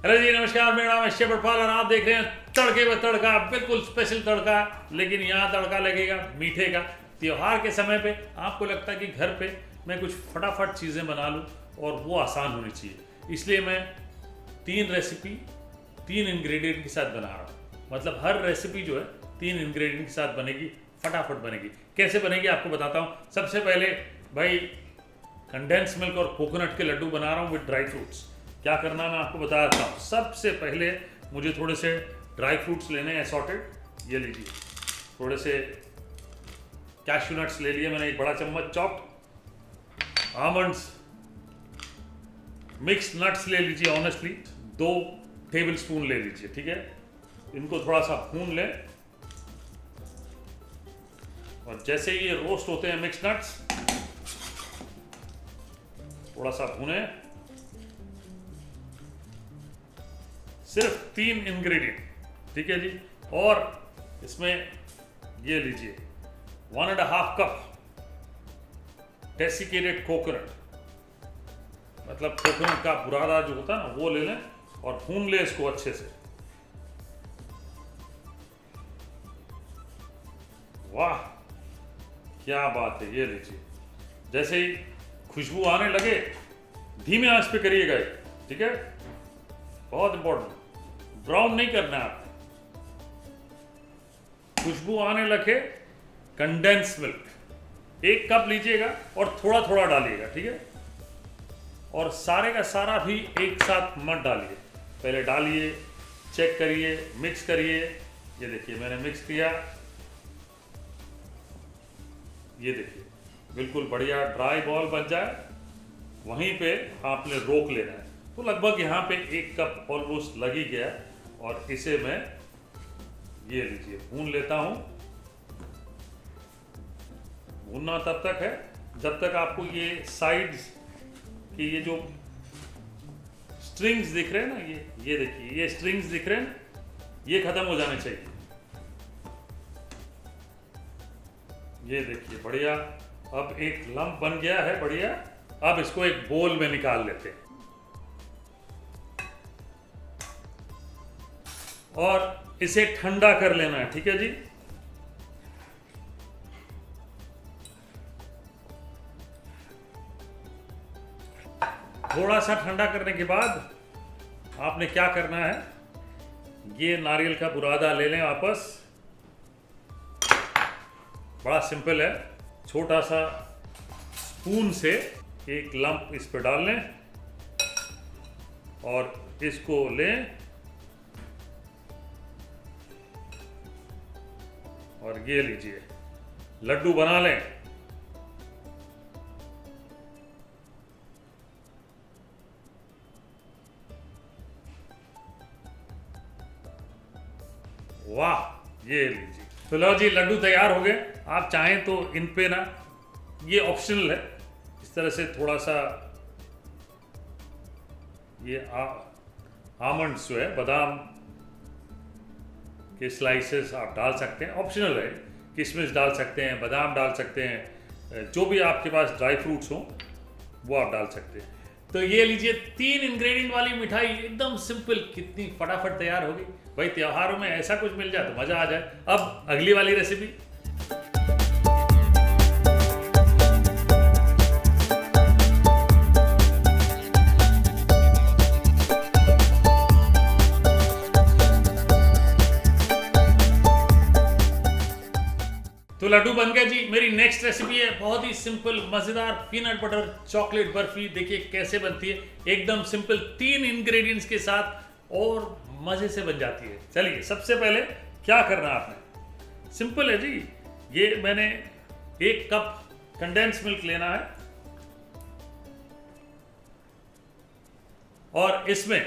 Hello जी, नमस्कार। मेरा नाम है शेफ इरफान और आप देख रहे हैं तड़के व तड़का, बिल्कुल स्पेशल तड़का। लेकिन यहाँ तड़का लगेगा मीठे का। त्योहार के समय पे आपको लगता है कि घर पे मैं कुछ फटाफट चीज़ें बना लूँ और वो आसान होनी चाहिए, इसलिए मैं 3 रेसिपी 3 इंग्रेडिएंट के साथ बना रहा हूँ। मतलब हर रेसिपी जो है 3 इंग्रेडिएंट के साथ बनेगी, फटाफट बनेगी। कैसे बनेगी आपको बताता हूँ। सबसे पहले भाई कंडेंस मिल्क और कोकोनट के लड्डू बना रहा हूँ विद ड्राई फ्रूट्स। क्या करना मैं आपको बता देता हूँ। सबसे पहले मुझे थोड़े से ड्राई फ्रूट्स लेने हैं असॉर्टेड। ये लीजिए, थोड़े से कैश्यू नट्स ले लिए मैंने, एक बड़ा चम्मच चॉप्ड। आमंड्स, मिक्स नट्स ले लीजिए ऑनेस्टली, 2 टेबल स्पून ले लीजिए, ठीक है। इनको थोड़ा सा भून लें और जैसे ही ये रोस्ट होते हैं मिक्स नट्स, थोड़ा सा भूने। सिर्फ 3 इंग्रेडिएंट, ठीक है जी। और इसमें ये लीजिए 1.5 कप डेसिकेटेड कोकोनट, मतलब कोकोनट का बुरादा जो होता है ना, वो ले लें और भून ले इसको अच्छे से। वाह क्या बात है। ये लीजिए, जैसे ही खुशबू आने लगे धीमे आंच पे करिएगा, ठीक है। बहुत इंपॉर्टेंट, ब्राउन नहीं करना है आपने। खुशबू आने लगे, कंडेंस मिल्क 1 कप लीजिएगा और थोड़ा थोड़ा डालिएगा, ठीक है। और सारे का सारा भी एक साथ मत डालिए, पहले डालिए, चेक करिए, मिक्स करिए। ये देखिए मैंने मिक्स किया, ये देखिए बिल्कुल बढ़िया ड्राई बॉल बन जाए, वहीं पे आपने रोक लेना है। तो लगभग यहाँ पे 1 कप ऑलमोस्ट लग ही गया और इसे मैं ये लीजिए भून लेता हूँ। भूनना तब तक है जब तक आपको ये साइड्स की ये जो स्ट्रिंग्स दिख रहे हैं ना, ये देखिए ये स्ट्रिंग्स दिख रहे हैं, ये खत्म हो जाने चाहिए। ये देखिए बढ़िया, अब एक लंप बन गया है बढ़िया। अब इसको एक बोल में निकाल लेते हैं और इसे ठंडा कर लेना है, ठीक है जी। थोड़ा सा ठंडा करने के बाद आपने क्या करना है, ये नारियल का बुरादा ले लें वापस। बड़ा सिंपल है, छोटा सा स्पून से एक लंप इस पे डाल लें और इसको लें और ये लीजिए लड्डू बना लें। वाह, ये लीजिए। तो लो जी, लड्डू तैयार हो गए। आप चाहें तो इन पे ना, ये ऑप्शनल है, इस तरह से थोड़ा सा ये आमंड्स जो है, बादाम के स्लाइसेस आप डाल सकते हैं, ऑप्शनल है। किशमिश डाल सकते हैं, बादाम डाल सकते हैं, जो भी आपके पास ड्राई फ्रूट्स हों वो आप डाल सकते हैं। तो ये लीजिए 3 इंग्रेडिएंट वाली मिठाई, एकदम सिंपल, कितनी फटाफट तैयार होगी। भाई त्योहारों में ऐसा कुछ मिल जाए तो मजा आ जाए। अब अगली वाली रेसिपी। तो लड्डू बन गया जी। मेरी नेक्स्ट रेसिपी है बहुत ही सिंपल, मजेदार पीनट बटर चॉकलेट बर्फी। देखिए कैसे बनती है, एकदम सिंपल, 3 इंग्रेडिएंट्स के साथ और मजे से बन जाती है। चलिए सबसे पहले क्या करना है आपने, सिंपल है जी। ये मैंने 1 कप कंडेंस मिल्क लेना है और इसमें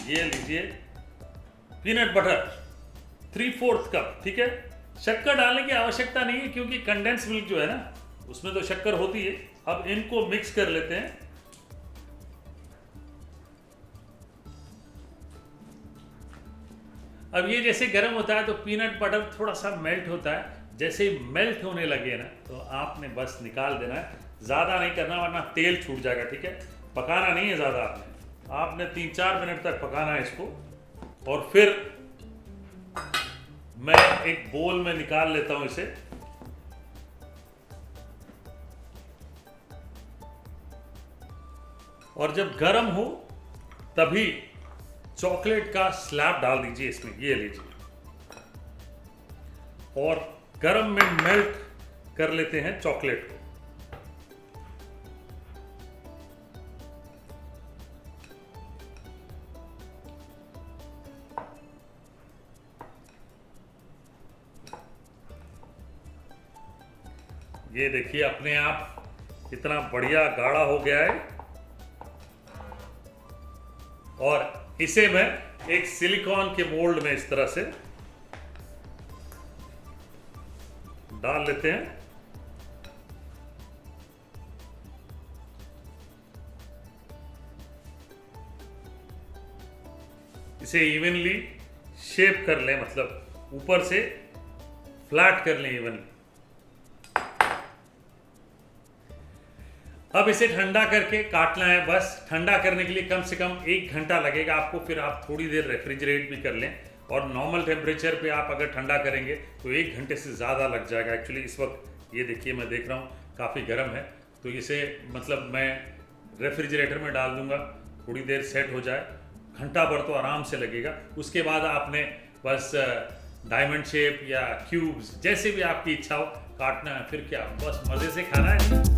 ये लीजिए पीनट बटर 3/4 कप, ठीक है। शक्कर डालने की आवश्यकता नहीं है क्योंकि कंडेंस मिल्क जो है ना, उसमें तो शक्कर होती है। अब इनको मिक्स कर लेते हैं। अब ये जैसे गर्म होता है तो पीनट बटर थोड़ा सा मेल्ट होता है। जैसे ही मेल्ट होने लगे ना तो आपने बस निकाल देना है, ज़्यादा नहीं करना वरना तेल छूट जाएगा, ठीक है। पकाना नहीं है ज़्यादा आपने। आपने 3-4 मिनट तक पकाना है इसको। और फिर मैं एक बोल में निकाल लेता हूं इसे। और जब गर्म हो तभी चॉकलेट का स्लैब डाल दीजिए इसमें, ये लीजिए। और गर्म में मेल्ट कर लेते हैं चॉकलेट को। ये देखिए अपने आप कितना बढ़िया गाढ़ा हो गया है। और इसे मैं एक सिलिकॉन के मोल्ड में इस तरह से डाल लेते हैं। इसे इवनली शेप कर लें, मतलब ऊपर से फ्लैट कर लें इवनली। अब इसे ठंडा करके काटना है। बस ठंडा करने के लिए कम से कम 1 घंटा लगेगा आपको। फिर आप थोड़ी देर रेफ्रिजरेट भी कर लें। और नॉर्मल टेम्परेचर पे आप अगर ठंडा करेंगे तो 1 घंटे से ज़्यादा लग जाएगा। एक्चुअली इस वक्त ये देखिए मैं देख रहा हूँ काफ़ी गर्म है, तो इसे मतलब मैं रेफ्रिजरेटर में डाल दूँगा, थोड़ी देर सेट हो जाए। घंटा भर तो आराम से लगेगा। उसके बाद आपने बस डायमंड शेप या क्यूब्स जैसे भी आपकी इच्छा हो काटना है। फिर क्या, बस मज़े से खाना है।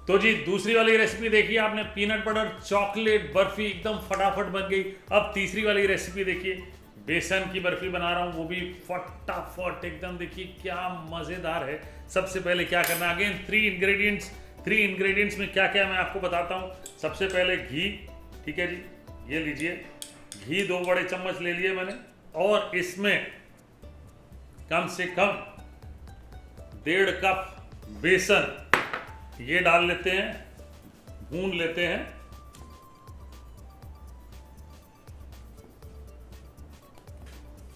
तो जी दूसरी वाली रेसिपी देखिए आपने, पीनट बटर चॉकलेट बर्फी एकदम फटाफट बन गई। अब तीसरी वाली रेसिपी देखिए, बेसन की बर्फी बना रहा हूँ, वो भी फटाफट एकदम। देखिए क्या मज़ेदार है। सबसे पहले क्या करना है, अगेन 3 इंग्रेडिएंट्स में क्या क्या मैं आपको बताता हूँ। सबसे पहले घी, ठीक है जी, ये लीजिए घी 2 बड़े चम्मच ले लिए मैंने। और इसमें कम से कम 1.5 कप बेसन ये डाल लेते हैं, भून लेते हैं।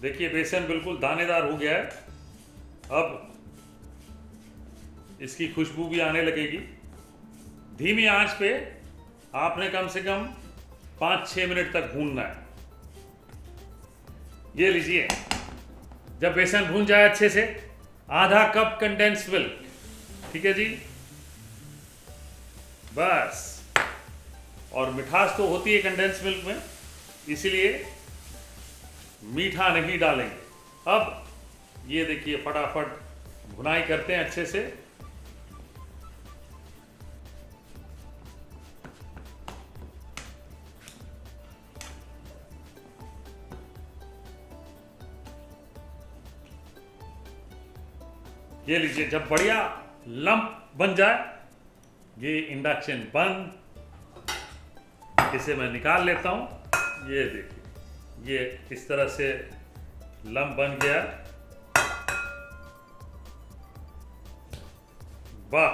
देखिए बेसन बिल्कुल दानेदार हो गया है। अब इसकी खुशबू भी आने लगेगी। धीमी आंच पे आपने कम से कम 5-6 मिनट तक भूनना है। ये लीजिए, जब बेसन भून जाए अच्छे से, आधा कप कंडेंस्ड मिल्क, ठीक है जी, बस। और मिठास तो होती है कंडेंस मिल्क में, इसीलिए मीठा नहीं डालेंगे। अब ये देखिए फटाफट भुनाई करते हैं अच्छे से। ये लीजिए, जब बढ़िया लंप बन जाए, ये इंडक्शन बंद। इसे मैं निकाल लेता हूं। ये देखिए, ये इस तरह से लंप बन गया। वाह।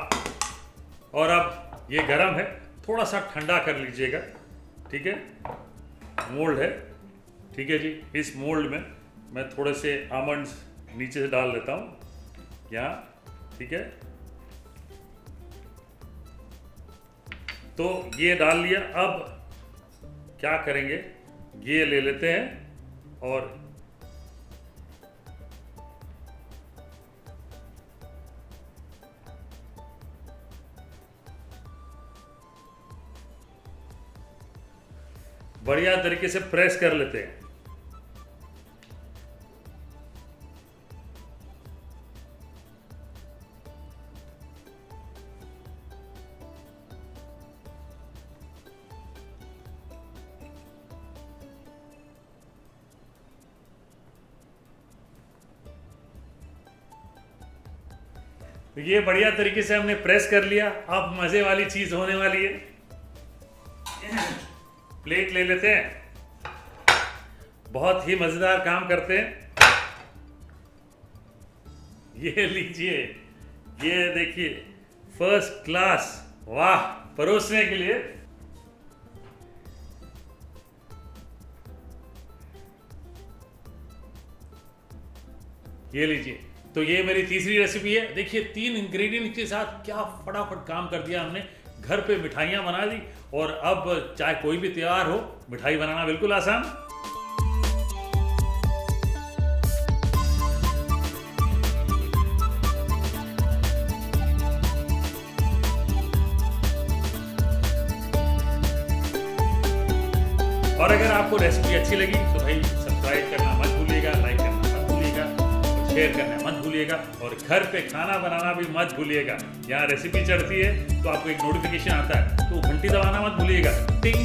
और अब ये गरम है, थोड़ा सा ठंडा कर लीजिएगा, ठीक है। मोल्ड है, ठीक है जी। इस मोल्ड में मैं थोड़े से आमंड्स नीचे से डाल लेता हूं यहाँ, ठीक है। तो ये डाल लिया। अब क्या करेंगे, ये ले लेते हैं और बढ़िया तरीके से प्रेस कर लेते हैं। तो ये बढ़िया तरीके से हमने प्रेस कर लिया। अब मजे वाली चीज होने वाली है। प्लेट ले लेते हैं, बहुत ही मजेदार काम करते हैं। ये लीजिए, ये देखिए फर्स्ट क्लास वाह, परोसने के लिए ये लीजिए। तो ये मेरी तीसरी रेसिपी है। देखिए 3 इंग्रेडिएंट के साथ क्या फटाफट काम कर दिया हमने। घर पे मिठाइयाँ बना दी और अब चाहे कोई भी त्योहार हो, मिठाई बनाना बिल्कुल आसान। और अगर आपको रेसिपी अच्छी लगी तो भाई सब्सक्राइब करना मत भूलिएगा, लाइक करना मत भूलिएगा, और शेयर करना मत भूलिएगा, और घर पे खाना बनाना भी मत भूलिएगा। यहाँ रेसिपी चढ़ती है तो आपको एक नोटिफिकेशन आता है, तो घंटी दबाना मत भूलिएगा, टिंग।